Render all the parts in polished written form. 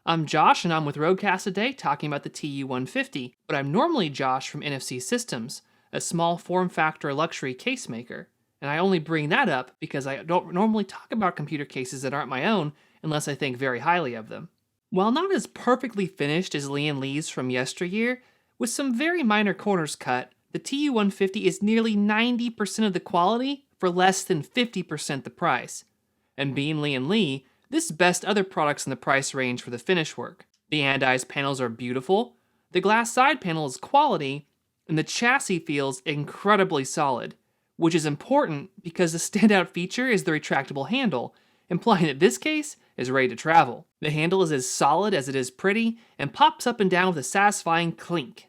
I'm Josh, and I'm with Roguecast today talking about the TU150, but I'm normally Josh from NFC Systems, a small form factor luxury case maker. And I only bring that up because I don't normally talk about computer cases that aren't my own unless I think very highly of them. While not as perfectly finished as Lian Li's from yesteryear, with some very minor corners cut, the TU150 is nearly 90% of the quality for less than 50% the price. And being Lian Li, this bests other products in the price range for the finish work. The anodized panels are beautiful, the glass side panel is quality, and the chassis feels incredibly solid, which is important because the standout feature is the retractable handle, implying that this case is ready to travel. The handle is as solid as it is pretty and pops up and down with a satisfying clink.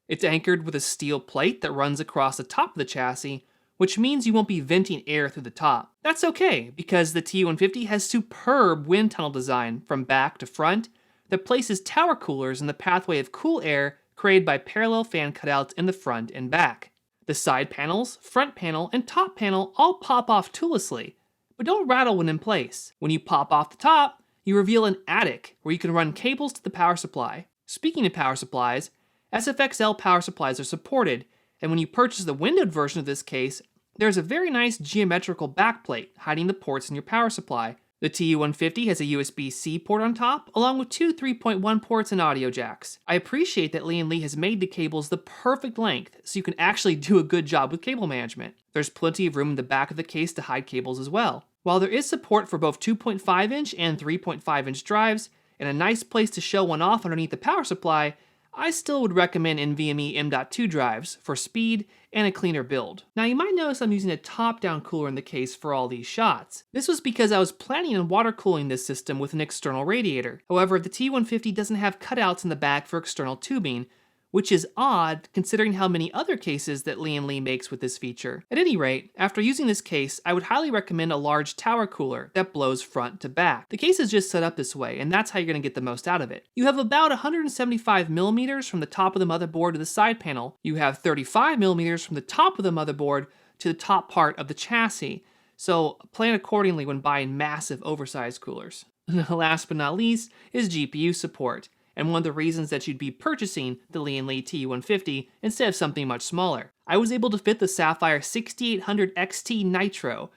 It's anchored with a steel plate that runs across the top of the chassis, which means you won't be venting air through the top. That's okay, because the TU150 has superb wind tunnel design from back to front that places tower coolers in the pathway of cool air created by parallel fan cutouts in the front and back. The side panels, front panel, and top panel all pop off toollessly, but don't rattle when in place. When you pop off the top, you reveal an attic where you can run cables to the power supply. Speaking of power supplies, SFXL power supplies are supported, and when you purchase the windowed version of this case, there's a very nice geometrical backplate hiding the ports in your power supply. The TU150 has a USB-C port on top, along with two 3.1 ports and audio jacks. I appreciate that Lian Li has made the cables the perfect length, so you can actually do a good job with cable management. There's plenty of room in the back of the case to hide cables as well. While there is support for both 2.5-inch and 3.5-inch drives, and a nice place to show one off underneath the power supply, I still would recommend NVMe M.2 drives for speed and a cleaner build. Now you might notice I'm using a top-down cooler in the case for all these shots. This was because I was planning on water cooling this system with an external radiator. However, the T150 doesn't have cutouts in the back for external tubing, which is odd considering how many other cases that Lian Li makes with this feature. At any rate, after using this case, I would highly recommend a large tower cooler that blows front to back. The case is just set up this way, and that's how you're going to get the most out of it. You have about 175 millimeters from the top of the motherboard to the side panel. You have 35 millimeters from the top of the motherboard to the top part of the chassis, so plan accordingly when buying massive oversized coolers. Last but not least is GPU support, and one of the reasons that you'd be purchasing the Lian Li TU150 instead of something much smaller. I was able to fit the Sapphire 6800 XT Nitro,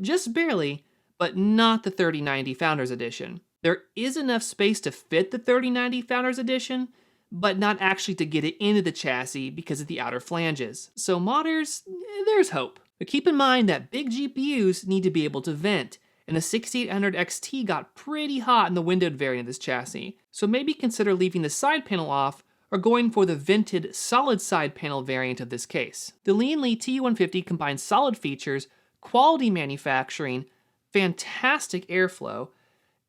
just barely, but not the 3090 Founders Edition. There is enough space to fit the 3090 Founders Edition, but not actually to get it into the chassis because of the outer flanges. So modders, there's hope. But keep in mind that big GPUs need to be able to vent, and the 6800 XT got pretty hot in the windowed variant of this chassis, so maybe consider leaving the side panel off or going for the vented solid side panel variant of this case. The Lian Li TU150 combines solid features, quality manufacturing, fantastic airflow,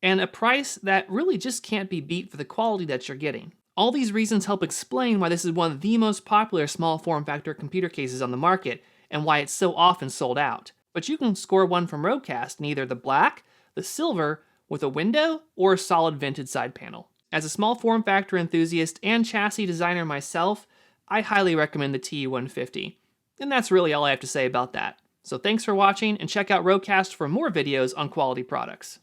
and a price that really just can't be beat for the quality that you're getting. All these reasons help explain why this is one of the most popular small form factor computer cases on the market and why it's so often sold out. But you can score one from Roguecast in either the black, the silver, with a window, or a solid vented side panel. As a small form factor enthusiast and chassis designer myself, I highly recommend the TU150. And that's really all I have to say about that. So thanks for watching, and check out Roguecast for more videos on quality products.